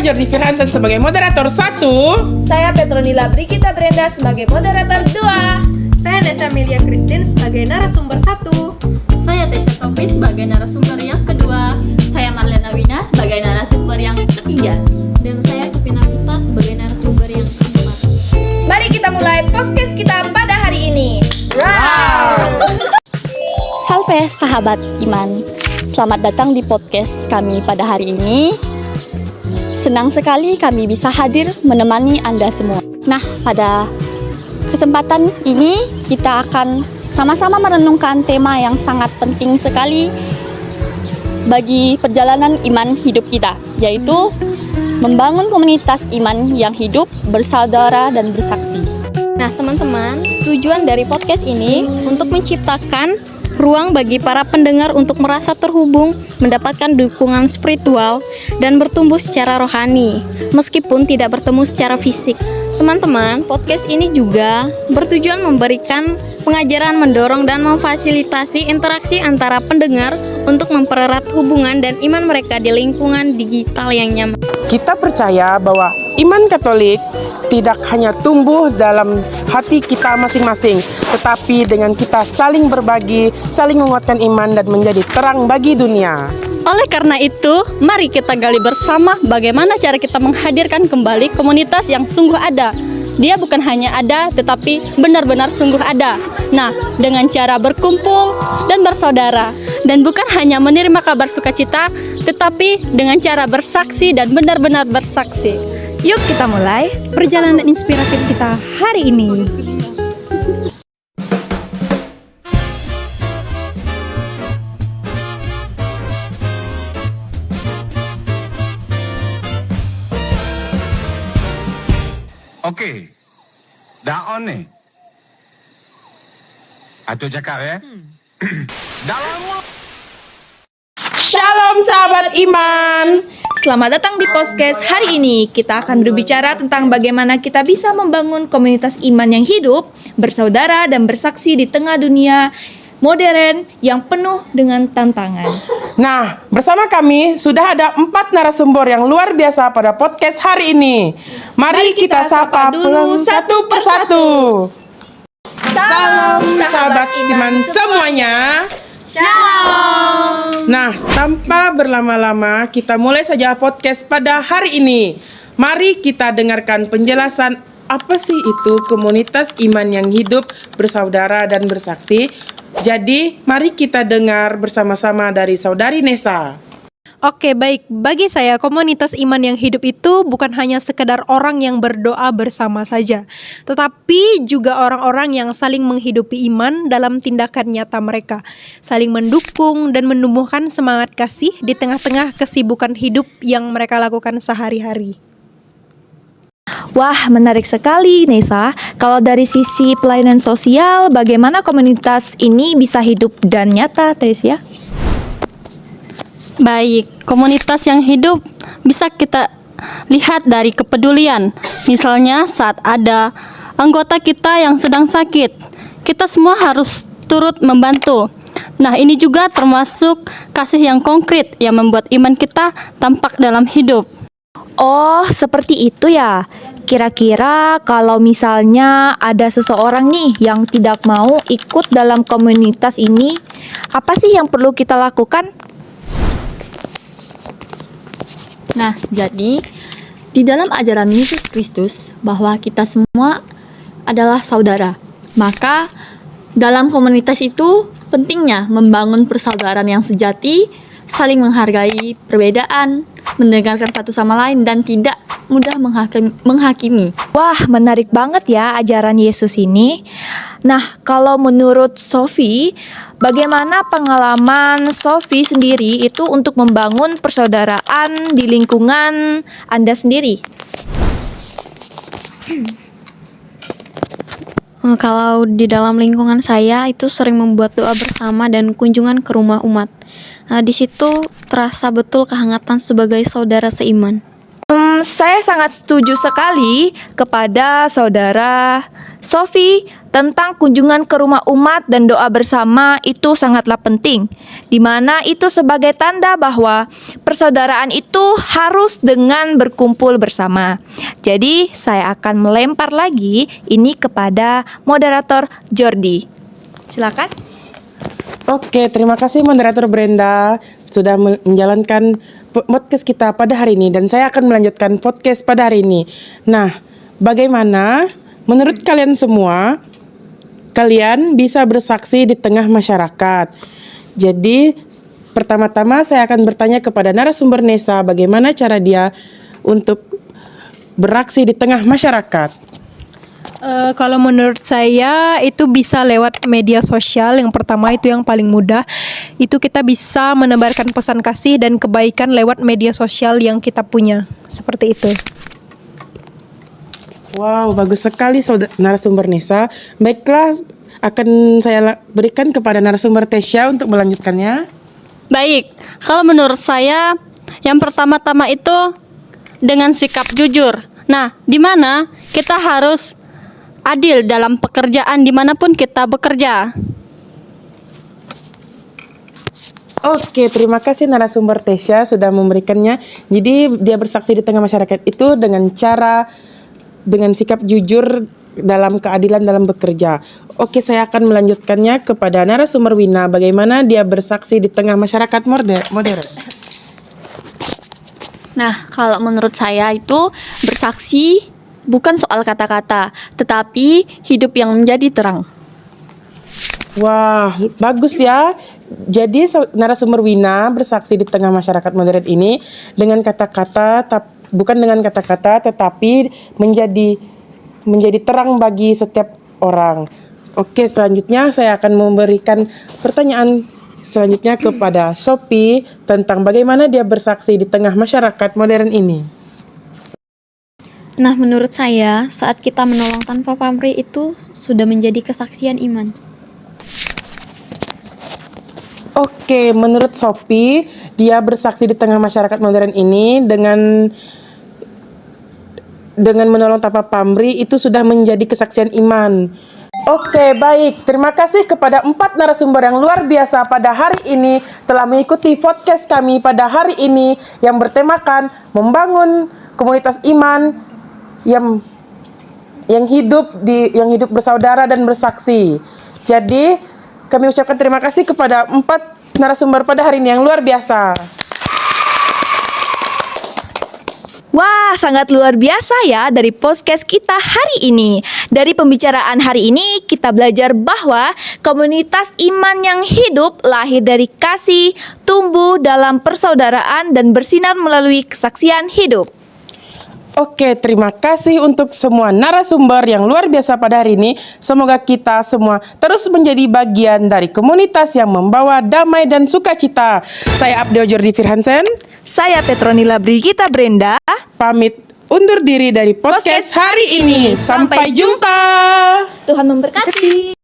Jordi Firhansan sebagai moderator 1. Saya Petronila Brigita Brenda sebagai moderator 2. Saya Nesa Melia Christine sebagai narasumber 1. Saya Tesha Sofi sebagai narasumber yang kedua. Saya Marlena Wina sebagai narasumber yang ketiga. Dan saya Sofina Pita sebagai narasumber yang keempat. Mari kita mulai podcast kita pada hari ini. Salve sahabat iman. Selamat datang di podcast kami pada hari ini. Senang sekali kami bisa hadir menemani Anda semua. Nah, pada kesempatan ini kita akan sama-sama merenungkan tema yang sangat penting sekali bagi perjalanan iman hidup kita, yaitu membangun komunitas iman yang hidup, bersaudara, dan bersaksi. Nah teman-teman, tujuan dari podcast ini untuk menciptakan ruang bagi para pendengar untuk merasa terhubung, mendapatkan dukungan spiritual, dan bertumbuh secara rohani, meskipun tidak bertemu secara fisik. Teman-teman, podcast ini juga bertujuan memberikan pengajaran, mendorong, dan memfasilitasi interaksi antara pendengar untuk mempererat hubungan dan iman mereka di lingkungan digital yang nyaman. Kita percaya bahwa iman Katolik tidak hanya tumbuh dalam hati kita masing-masing, tetapi dengan kita saling berbagi, saling menguatkan iman dan menjadi terang bagi dunia. Oleh karena itu, mari kita gali bersama bagaimana cara kita menghadirkan kembali komunitas yang sungguh ada. Dia bukan hanya ada, tetapi benar-benar sungguh ada. Nah, dengan cara berkumpul dan bersaudara. Dan bukan hanya menerima kabar sukacita, tetapi dengan cara bersaksi dan benar-benar bersaksi. Yuk kita mulai perjalanan inspiratif kita hari ini. Oke, dah on nih. Atau cakap ya. Dah lama. Shalom sahabat iman. Selamat datang di podcast hari ini. Kita akan berbicara tentang bagaimana kita bisa membangun komunitas iman yang hidup, bersaudara, dan bersaksi di tengah dunia modern yang penuh dengan tantangan. Nah, bersama kami sudah ada 4 narasumber yang luar biasa pada podcast hari ini. Mari kita sapa dulu satu persatu. Salam sahabat iman semuanya. Shalom. Nah, tanpa berlama-lama kita mulai saja podcast pada hari ini. Mari kita dengarkan penjelasan apa sih itu komunitas iman yang hidup, bersaudara, dan bersaksi. Jadi, mari kita dengar bersama-sama dari Saudari Nesa. Oke, baik. Bagi saya, komunitas iman yang hidup itu bukan hanya sekedar orang yang berdoa bersama saja, tetapi juga orang-orang yang saling menghidupi iman dalam tindakan nyata mereka, saling mendukung dan menumbuhkan semangat kasih di tengah-tengah kesibukan hidup yang mereka lakukan sehari-hari. Wah, menarik sekali Nesa. Kalau dari sisi pelayanan sosial, bagaimana komunitas ini bisa hidup dan nyata, Tricia? Baik, komunitas yang hidup bisa kita lihat dari kepedulian. Misalnya saat ada anggota kita yang sedang sakit, kita semua harus turut membantu. Nah, ini juga termasuk kasih yang konkret yang membuat iman kita tampak dalam hidup. Oh, seperti itu ya. Kira-kira kalau misalnya ada seseorang nih yang tidak mau ikut dalam komunitas ini, apa sih yang perlu kita lakukan? Nah, jadi di dalam ajaran Yesus Kristus bahwa kita semua adalah saudara. Maka dalam komunitas itu pentingnya membangun persaudaraan yang sejati, saling menghargai perbedaan, mendengarkan satu sama lain, dan tidak mudah menghakimi. Wah, menarik banget ya ajaran Yesus ini. Nah, kalau menurut Sofi, bagaimana pengalaman Sofi sendiri itu untuk membangun persaudaraan di lingkungan Anda sendiri? Kalau di dalam lingkungan saya itu sering membuat doa bersama dan kunjungan ke rumah umat. Di situ terasa betul kehangatan sebagai saudara seiman. Saya sangat setuju sekali kepada saudara Sofi tentang kunjungan ke rumah umat dan doa bersama itu sangatlah penting, di mana itu sebagai tanda bahwa persaudaraan itu harus dengan berkumpul bersama. Jadi saya akan melempar lagi ini kepada moderator Jordi. Silakan. Oke, terima kasih moderator Brenda sudah menjalankan podcast kita pada hari ini, dan saya akan melanjutkan podcast pada hari ini. Nah, bagaimana menurut kalian semua kalian bisa bersaksi di tengah masyarakat? Jadi pertama-tama saya akan bertanya kepada narasumber Nesa bagaimana cara dia untuk beraksi di tengah masyarakat. Kalau menurut saya itu bisa lewat media sosial. Yang pertama itu yang paling mudah. Itu kita bisa menebarkan pesan kasih dan kebaikan lewat media sosial yang kita punya. Seperti itu. Wow, bagus sekali narasumber Nesa. Baiklah, akan saya berikan kepada narasumber Tesya untuk melanjutkannya. Baik, kalau menurut saya yang pertama-tama itu dengan sikap jujur. Nah, di mana kita harus adil dalam pekerjaan dimanapun kita bekerja. Oke, terima kasih narasumber Tesya sudah memberikannya. Jadi dia bersaksi di tengah masyarakat itu dengan sikap jujur dalam keadilan dalam bekerja. Oke, saya akan melanjutkannya kepada narasumber Wina. Bagaimana dia bersaksi di tengah masyarakat modern. Nah, kalau menurut saya itu bersaksi bukan soal kata-kata, tetapi hidup yang menjadi terang. Wah, bagus ya. Jadi narasumber Wina bersaksi di tengah masyarakat modern ini dengan kata-kata, bukan dengan kata-kata, tetapi menjadi terang bagi setiap orang. Oke, selanjutnya saya akan memberikan pertanyaan selanjutnya kepada Sophie tentang bagaimana dia bersaksi di tengah masyarakat modern ini. Nah, menurut saya, saat kita menolong tanpa pamrih itu sudah menjadi kesaksian iman. Oke, menurut Sophie, dia bersaksi di tengah masyarakat modern ini dengan menolong tanpa pamrih itu sudah menjadi kesaksian iman. Oke, baik. Terima kasih kepada 4 narasumber yang luar biasa pada hari ini telah mengikuti podcast kami pada hari ini yang bertemakan membangun komunitas iman yang hidup bersaudara dan bersaksi. Jadi kami ucapkan terima kasih kepada 4 narasumber pada hari ini yang luar biasa. Wah, sangat luar biasa ya dari podcast kita hari ini. Dari pembicaraan hari ini kita belajar bahwa komunitas iman yang hidup lahir dari kasih, tumbuh dalam persaudaraan dan bersinar melalui kesaksian hidup. Oke, terima kasih untuk semua narasumber yang luar biasa pada hari ini. Semoga kita semua terus menjadi bagian dari komunitas yang membawa damai dan sukacita. Saya Abdel Jordi Firhansen. Saya Petronila Brigita Brenda. Pamit undur diri dari podcast hari ini. Sampai jumpa. Tuhan memberkati.